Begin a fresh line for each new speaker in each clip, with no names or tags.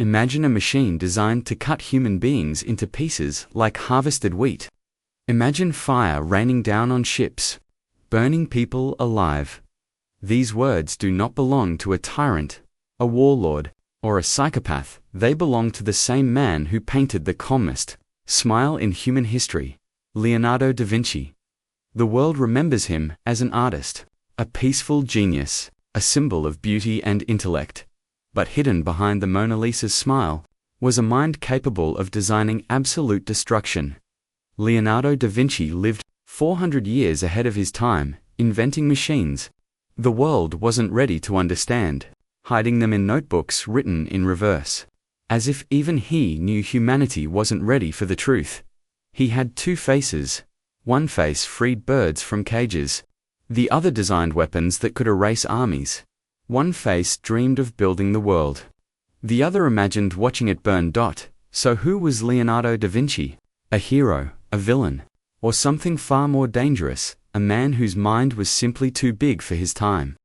Imagine a machine designed to cut human beings into pieces like harvested wheat. Imagine fire raining down on ships, burning people alive. These words do not belong to a tyrant, a warlord, or a psychopath. They belong to the same man who painted the calmest smile in human history, Leonardo da Vinci. The world remembers him as an artist, a peaceful genius, a symbol of beauty and intellect. But hidden behind the Mona Lisa's smile was a mind capable of designing absolute destruction. Leonardo da Vinci lived 400 years ahead of his time, inventing machines the world wasn't ready to understand, hiding them in notebooks written in reverse. As if even he knew humanity wasn't ready for the truth. He had two faces. One face freed birds from cages. The other designed weapons that could erase armies. One face dreamed of building the world. The other imagined watching it burn. So who was Leonardo da Vinci? A hero, a villain, or something far more dangerous, a man whose mind was simply too big for his time?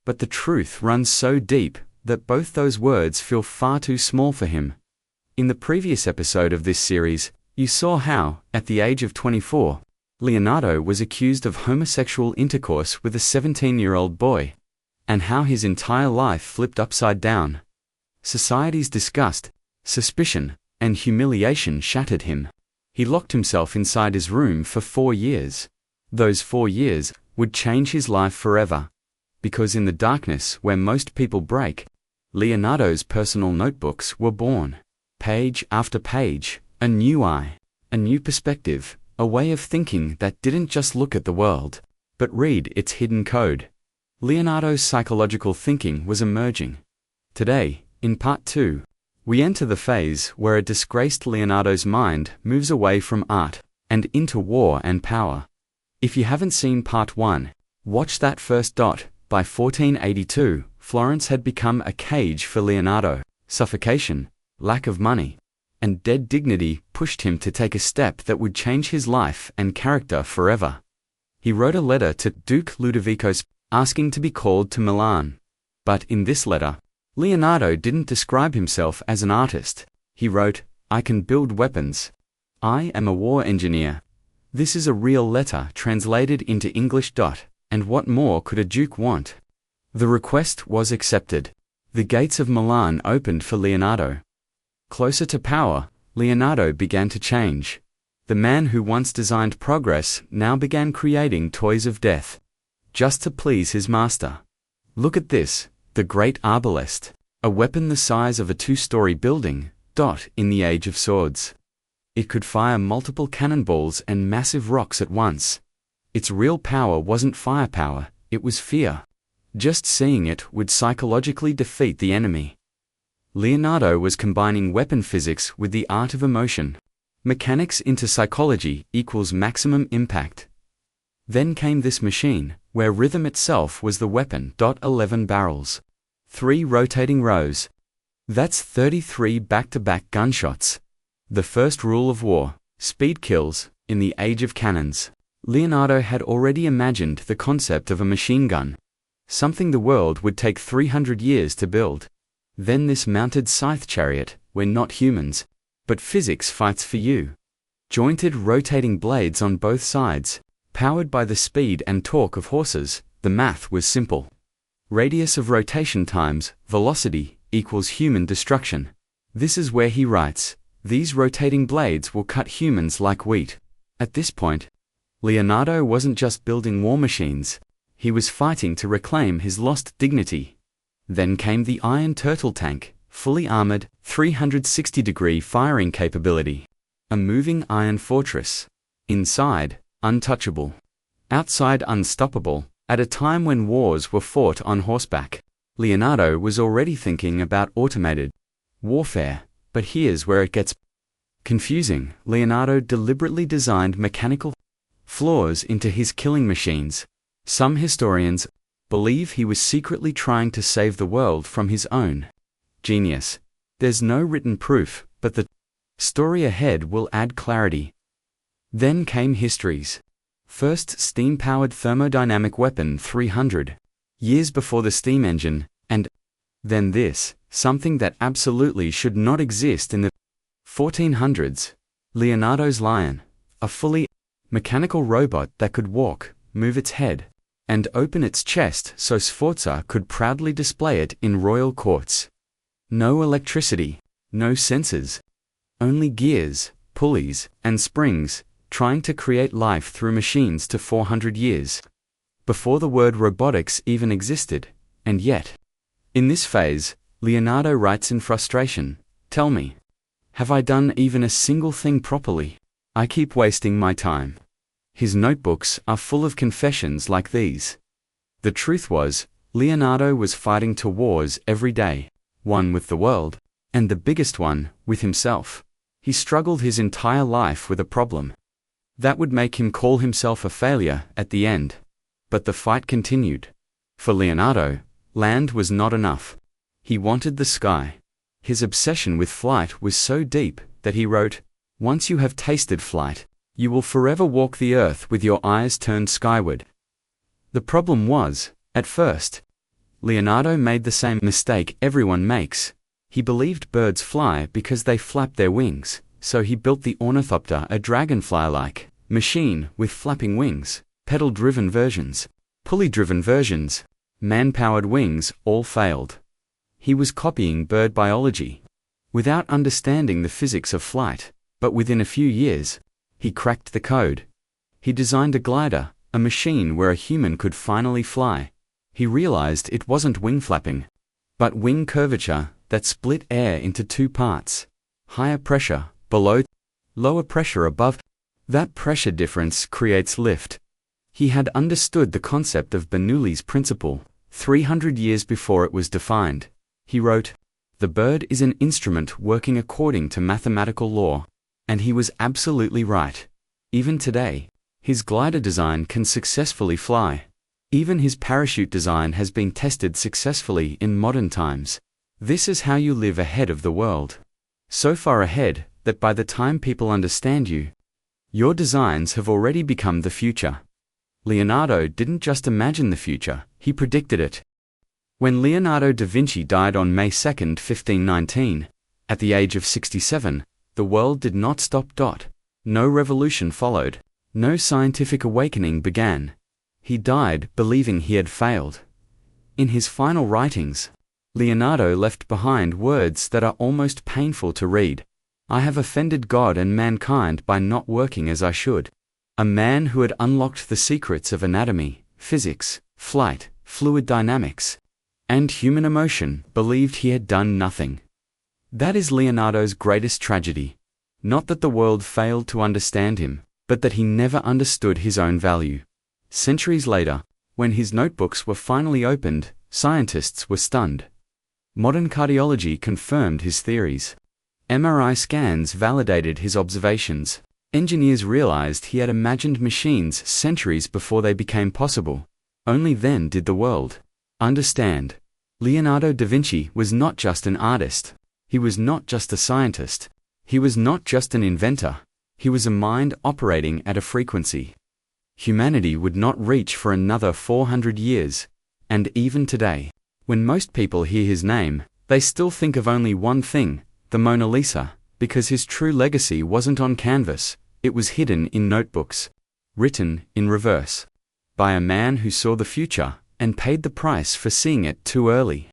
But the truth runs so deep that both those words feel far too small for him. In the previous episode of this series, you saw how, at the age of 24, Leonardo was accused of homosexual intercourse with a 17-year-old boy, and how his entire life flipped upside down. Society's disgust, suspicion, and humiliation shattered him. He locked himself inside his room for 4 years. Those 4 years would change his life forever. Because in the darkness where most people break, Leonardo's personal notebooks were born. Page after page, a new eye, a new perspective, a way of thinking that didn't just look at the world, but read its hidden code. Leonardo's psychological thinking was emerging. Today, in part 2, we enter the phase where a disgraced Leonardo's mind moves away from art and into war and power. If you haven't seen part 1, watch that first. By 1482, Florence had become a cage for Leonardo. Suffocation, lack of money, and dead dignity pushed him to take a step that would change his life and character forever. He wrote a letter to Duke Ludovicos asking to be called to Milan. But in this letter, Leonardo didn't describe himself as an artist. He wrote, "I can build weapons. I am a war engineer." This is a real letter translated into English. And what more could a duke want? The request was accepted. The gates of Milan opened for Leonardo. Closer to power, Leonardo began to change. The man who once designed progress now began creating toys of death, just to please his master. Look at this, the great arbalest, a weapon the size of a 2-story building. In the age of swords. It could fire multiple cannonballs and massive rocks at once. Its real power wasn't firepower, it was fear. Just seeing it would psychologically defeat the enemy. Leonardo was combining weapon physics with the art of emotion. Mechanics into psychology equals maximum impact. Then came this machine, where rhythm itself was the weapon. 11 barrels. 3 rotating rows. That's 33 back-to-back gunshots. The first rule of war, speed kills, in the age of cannons. Leonardo had already imagined the concept of a machine gun, something the world would take 300 years to build. Then this mounted scythe chariot, where not humans, but physics fights for you. Jointed rotating blades on both sides, powered by the speed and torque of horses. The math was simple. Radius of rotation times velocity equals human destruction. This is where he writes, "These rotating blades will cut humans like wheat." At this point, Leonardo wasn't just building war machines, he was fighting to reclaim his lost dignity. Then came the Iron Turtle tank, fully armored, 360-degree firing capability. A moving iron fortress. Inside, untouchable. Outside, unstoppable. At a time when wars were fought on horseback, Leonardo was already thinking about automated warfare. But here's where it gets confusing. Leonardo deliberately designed mechanical flaws into his killing machines. Some historians believe he was secretly trying to save the world from his own genius. There's no written proof, but the story ahead will add clarity. Then came history's first steam-powered thermodynamic weapon 300 years before the steam engine, and then this, something that absolutely should not exist in the 1400s. Leonardo's lion, a fully mechanical robot that could walk, move its head, and open its chest so Sforza could proudly display it in royal courts. No electricity, no sensors, only gears, pulleys, and springs, trying to create life through machines to 400 years before the word robotics even existed. And yet, in this phase, Leonardo writes in frustration, "Tell me, have I done even a single thing properly? I keep wasting my time." His notebooks are full of confessions like these. The truth was, Leonardo was fighting 2 wars every day, one with the world, and the biggest one, with himself. He struggled his entire life with a problem that would make him call himself a failure at the end. But the fight continued. For Leonardo, land was not enough. He wanted the sky. His obsession with flight was so deep that he wrote, "Once you have tasted flight, you will forever walk the earth with your eyes turned skyward." The problem was, at first, Leonardo made the same mistake everyone makes. He believed birds fly because they flap their wings, so he built the ornithopter, a dragonfly-like machine with flapping wings, pedal-driven versions, pulley-driven versions, man-powered wings, all failed. He was copying bird biology without understanding the physics of flight, but within a few years, he cracked the code. He designed a glider, a machine where a human could finally fly. He realized it wasn't wing flapping, but wing curvature that split air into 2 parts. Higher pressure below, lower pressure above. That pressure difference creates lift. He had understood the concept of Bernoulli's principle 300 years before it was defined. He wrote, "The bird is an instrument working according to mathematical law." And he was absolutely right. Even today, his glider design can successfully fly. Even his parachute design has been tested successfully in modern times. This is how you live ahead of the world. So far ahead that by the time people understand you, your designs have already become the future. Leonardo didn't just imagine the future, he predicted it. When Leonardo da Vinci died on May 2, 1519, at the age of 67, the world did not stop. No revolution followed. No scientific awakening began. He died believing he had failed. In his final writings, Leonardo left behind words that are almost painful to read. "I have offended God and mankind by not working as I should." A man who had unlocked the secrets of anatomy, physics, flight, fluid dynamics, and human emotion believed he had done nothing. That is Leonardo's greatest tragedy. Not that the world failed to understand him, but that he never understood his own value. Centuries later, when his notebooks were finally opened, scientists were stunned. Modern cardiology confirmed his theories. MRI scans validated his observations. Engineers realized he had imagined machines centuries before they became possible. Only then did the world understand. Leonardo da Vinci was not just an artist. He was not just a scientist. He was not just an inventor. He was a mind operating at a frequency humanity would not reach for another 400 years. And even today, when most people hear his name, they still think of only one thing, the Mona Lisa, because his true legacy wasn't on canvas, it was hidden in notebooks, written in reverse, by a man who saw the future and paid the price for seeing it too early.